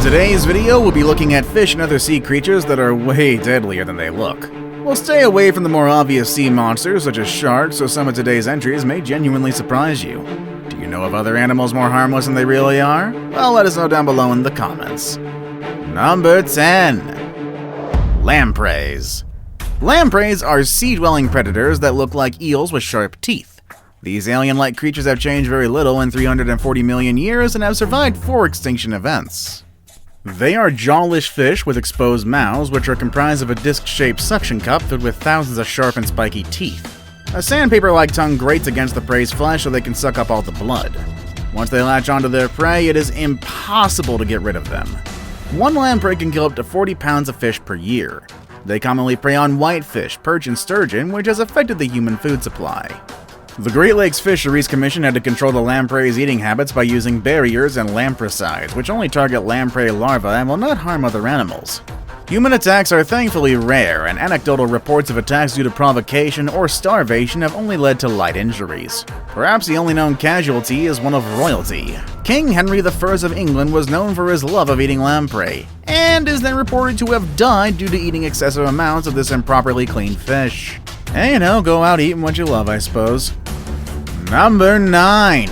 today's video, we'll be looking at fish and other sea creatures that are way deadlier than they look. We'll stay away from the more obvious sea monsters such as sharks, so some of today's entries may genuinely surprise you. Do you know of other animals more harmless than they really are? Well, let us know down below in the comments. Number 10. Lampreys. Lampreys are sea-dwelling predators that look like eels with sharp teeth. These alien-like creatures have changed very little in 340 million years and have survived 4 extinction events. They are jawless fish with exposed mouths, which are comprised of a disc-shaped suction cup filled with thousands of sharp and spiky teeth. A sandpaper-like tongue grates against the prey's flesh so they can suck up all the blood. Once they latch onto their prey, it is impossible to get rid of them. One lamprey can kill up to 40 pounds of fish per year. They commonly prey on whitefish, perch, and sturgeon, which has affected the human food supply. The Great Lakes Fisheries Commission had to control the lampreys' eating habits by using barriers and lampricides, which only target lamprey larvae and will not harm other animals. Human attacks are thankfully rare, and anecdotal reports of attacks due to provocation or starvation have only led to light injuries. Perhaps the only known casualty is one of royalty. King Henry I of England was known for his love of eating lamprey, and is then reported to have died due to eating excessive amounts of this improperly cleaned fish. Hey, you know, go out eating what you love, I suppose. Number 9.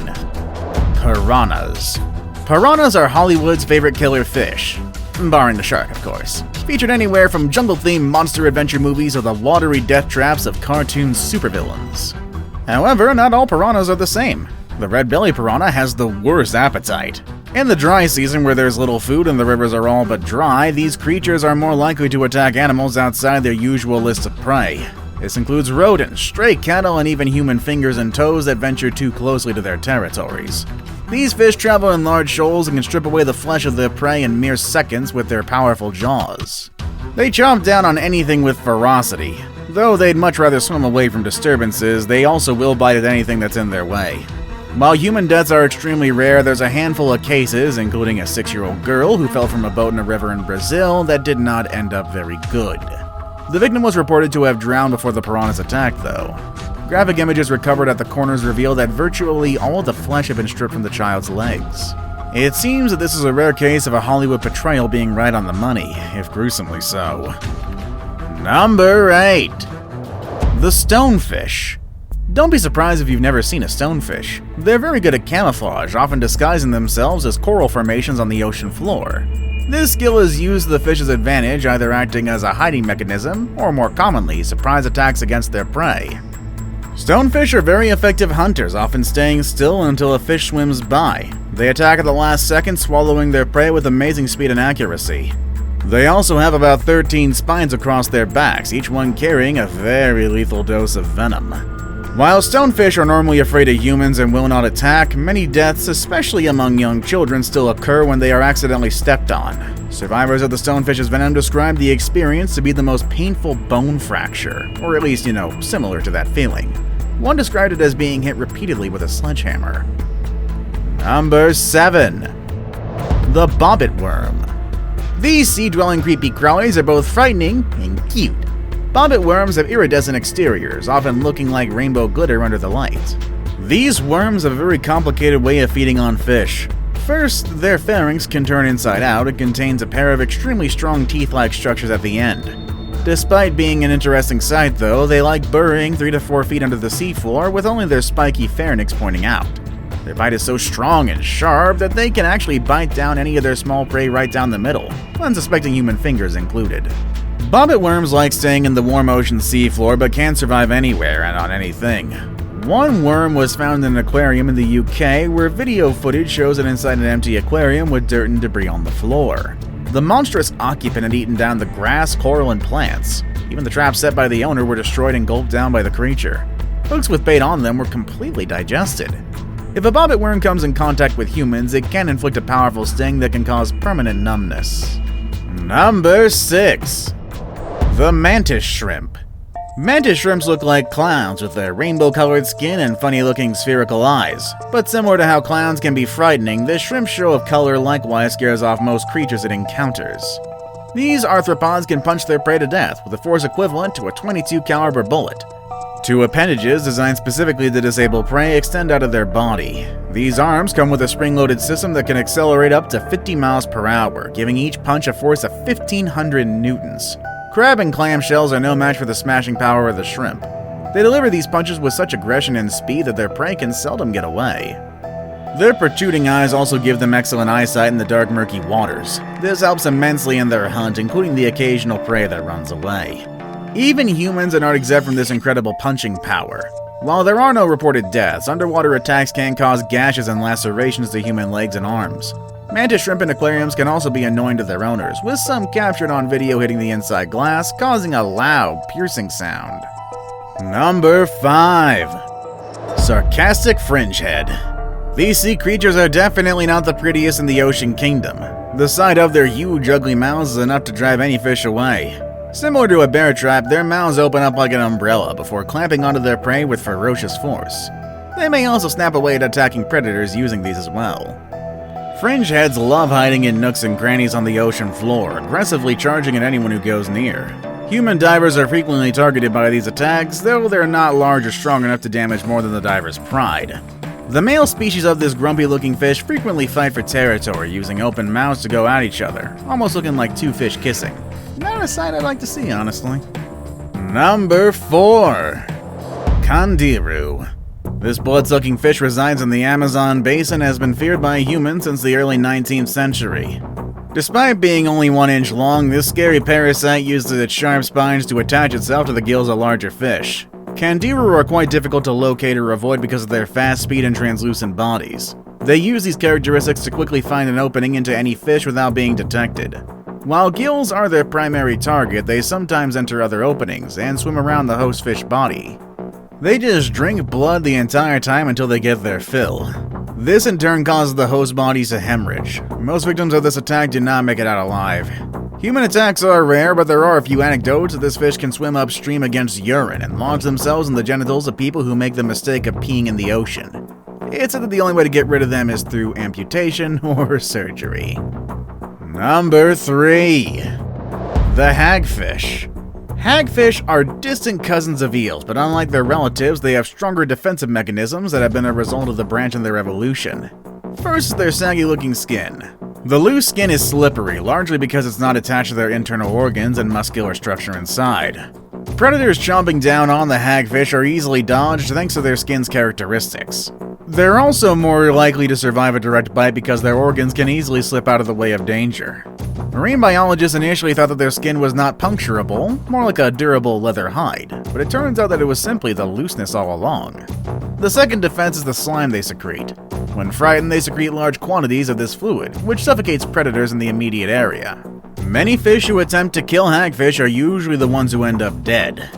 Piranhas. Piranhas are Hollywood's favorite killer fish. Barring the shark, of course. Featured anywhere from jungle-themed monster adventure movies or the watery death traps of cartoon supervillains. However, not all piranhas are the same. The red-belly piranha has the worst appetite. In the dry season, where there's little food and the rivers are all but dry, these creatures are more likely to attack animals outside their usual list of prey. This includes rodents, stray cattle, and even human fingers and toes that venture too closely to their territories. These fish travel in large shoals and can strip away the flesh of their prey in mere seconds with their powerful jaws. They chomp down on anything with ferocity. Though they'd much rather swim away from disturbances, they also will bite at anything that's in their way. While human deaths are extremely rare, there's a handful of cases, including a 6-year-old girl who fell from a boat in a river in Brazil, that did not end up very good. The victim was reported to have drowned before the piranhas attacked, though. Graphic images recovered at the corners reveal that virtually all of the flesh had been stripped from the child's legs. It seems that this is a rare case of a Hollywood portrayal being right on the money, if gruesomely so. Number 8. The stonefish. Don't be surprised if you've never seen a stonefish. They're very good at camouflage, often disguising themselves as coral formations on the ocean floor. This skill is used to the fish's advantage, either acting as a hiding mechanism, or more commonly, surprise attacks against their prey. Stonefish are very effective hunters, often staying still until a fish swims by. They attack at the last second, swallowing their prey with amazing speed and accuracy. They also have about 13 spines across their backs, each one carrying a very lethal dose of venom. While stonefish are normally afraid of humans and will not attack, many deaths, especially among young children, still occur when they are accidentally stepped on. Survivors of the stonefish's venom describe the experience to be the most painful bone fracture, or at least, similar to that feeling. One described it as being hit repeatedly with a sledgehammer. Number 7. The bobbit worm. These sea-dwelling creepy crawlies are both frightening and cute. Bobbit worms have iridescent exteriors, often looking like rainbow glitter under the light. These worms have a very complicated way of feeding on fish. First, their pharynx can turn inside out and contains a pair of extremely strong teeth-like structures at the end. Despite being an interesting sight though, they like burrowing 3 to 4 feet under the seafloor with only their spiky pharynx pointing out. Their bite is so strong and sharp that they can actually bite down any of their small prey right down the middle, unsuspecting human fingers included. Bobbit worms like staying in the warm ocean seafloor but can survive anywhere and on anything. One worm was found in an aquarium in the UK where video footage shows it inside an empty aquarium with dirt and debris on the floor. The monstrous occupant had eaten down the grass, coral, and plants. Even the traps set by the owner were destroyed and gulped down by the creature. Hooks with bait on them were completely digested. If a bobbit worm comes in contact with humans, it can inflict a powerful sting that can cause permanent numbness. Number 6. The mantis shrimp. Mantis shrimps look like clowns with their rainbow-colored skin and funny-looking spherical eyes. But similar to how clowns can be frightening, this shrimp's show of color likewise scares off most creatures it encounters. These arthropods can punch their prey to death with a force equivalent to a .22 caliber bullet. Two appendages designed specifically to disable prey extend out of their body. These arms come with a spring-loaded system that can accelerate up to 50 miles per hour, giving each punch a force of 1,500 newtons. Crab and clam shells are no match for the smashing power of the shrimp. They deliver these punches with such aggression and speed that their prey can seldom get away. Their protruding eyes also give them excellent eyesight in the dark, murky waters. This helps immensely in their hunt, including the occasional prey that runs away. Even humans are not exempt from this incredible punching power. While there are no reported deaths, underwater attacks can cause gashes and lacerations to human legs and arms. Mantis shrimp in aquariums can also be annoying to their owners, with some captured on video hitting the inside glass, causing a loud, piercing sound. Number 5. Sarcastic Fringehead. These sea creatures are definitely not the prettiest in the ocean kingdom. The sight of their huge, ugly mouths is enough to drive any fish away. Similar to a bear trap, their mouths open up like an umbrella before clamping onto their prey with ferocious force. They may also snap away at attacking predators using these as well. Fringeheads love hiding in nooks and crannies on the ocean floor, aggressively charging at anyone who goes near. Human divers are frequently targeted by these attacks, though they're not large or strong enough to damage more than the diver's pride. The male species of this grumpy-looking fish frequently fight for territory, using open mouths to go at each other, almost looking like two fish kissing. Not a sight I'd like to see, honestly. Number 4. CANDIRU. This blood-sucking fish resides in the Amazon basin and has been feared by humans since the early 19th century. Despite being only 1 inch long, this scary parasite uses its sharp spines to attach itself to the gills of larger fish. CANDIRU are quite difficult to locate or avoid because of their fast speed and translucent bodies. They use these characteristics to quickly find an opening into any fish without being detected. While gills are their primary target, they sometimes enter other openings and swim around the host fish body. They just drink blood the entire time until they get their fill. This in turn causes the host bodies to hemorrhage. Most victims of this attack do not make it out alive. Human attacks are rare, but there are a few anecdotes that this fish can swim upstream against urine and lodge themselves in the genitals of people who make the mistake of peeing in the ocean. It's said that the only way to get rid of them is through amputation or surgery. Number 3. The hagfish. Hagfish are distant cousins of eels, but unlike their relatives, they have stronger defensive mechanisms that have been a result of the branch in their evolution. First is their saggy-looking skin. The loose skin is slippery, largely because it's not attached to their internal organs and muscular structure inside. Predators chomping down on the hagfish are easily dodged thanks to their skin's characteristics. They're also more likely to survive a direct bite because their organs can easily slip out of the way of danger. Marine biologists initially thought that their skin was not puncturable, more like a durable leather hide, but it turns out that it was simply the looseness all along. The second defense is the slime they secrete. When frightened, they secrete large quantities of this fluid, which suffocates predators in the immediate area. Many fish who attempt to kill hagfish are usually the ones who end up dead.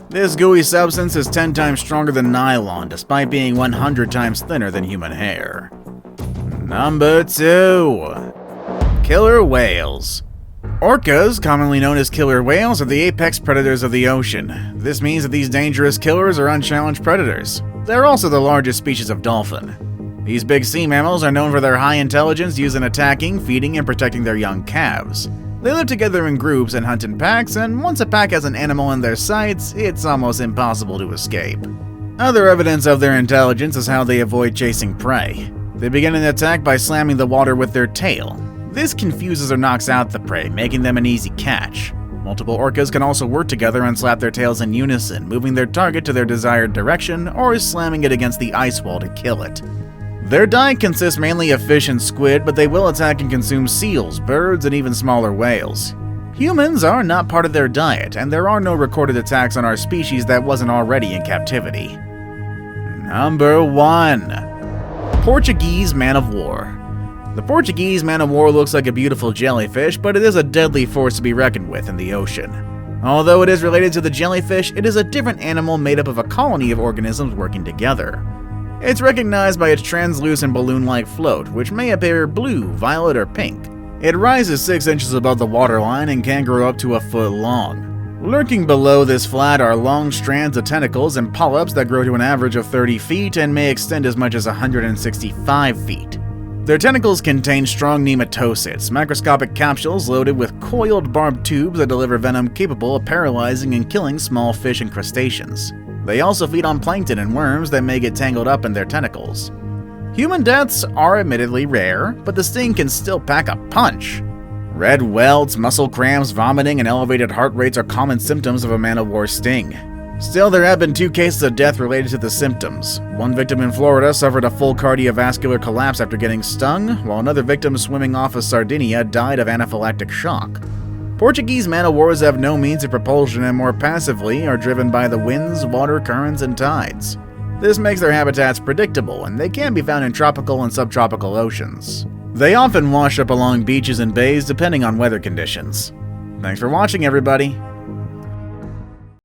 This gooey substance is 10 times stronger than nylon, despite being 100 times thinner than human hair. Number 2. Killer whales. Orcas, commonly known as killer whales, are the apex predators of the ocean. This means that these dangerous killers are unchallenged predators. They're also the largest species of dolphin. These big sea mammals are known for their high intelligence used in attacking, feeding, and protecting their young calves. They live together in groups and hunt in packs, and once a pack has an animal in their sights, it's almost impossible to escape. Other evidence of their intelligence is how they avoid chasing prey. They begin an attack by slamming the water with their tail. This confuses or knocks out the prey, making them an easy catch. Multiple orcas can also work together and slap their tails in unison, moving their target to their desired direction or slamming it against the ice wall to kill it. Their diet consists mainly of fish and squid, but they will attack and consume seals, birds, and even smaller whales. Humans are not part of their diet, and there are no recorded attacks on our species that wasn't already in captivity. Number 1. Portuguese Man of War. The Portuguese Man of War looks like a beautiful jellyfish, but it is a deadly force to be reckoned with in the ocean. Although it is related to the jellyfish, it is a different animal made up of a colony of organisms working together. It's recognized by its translucent balloon-like float, which may appear blue, violet, or pink. It rises 6 inches above the waterline and can grow up to a foot long. Lurking below this flat are long strands of tentacles and polyps that grow to an average of 30 feet and may extend as much as 165 feet. Their tentacles contain strong nematocysts, microscopic capsules loaded with coiled barbed tubes that deliver venom capable of paralyzing and killing small fish and crustaceans. They also feed on plankton and worms that may get tangled up in their tentacles. Human deaths are admittedly rare, but the sting can still pack a punch. Red welts, muscle cramps, vomiting, and elevated heart rates are common symptoms of a man-o-war sting. Still, there have been 2 cases of death related to the symptoms. One victim in Florida suffered a full cardiovascular collapse after getting stung, while another victim swimming off of Sardinia died of anaphylactic shock. Portuguese man-o-wars have no means of propulsion and more passively are driven by the winds, water currents, and tides. This makes their habitats predictable, and they can be found in tropical and subtropical oceans. They often wash up along beaches and bays depending on weather conditions. Thanks for watching, everybody!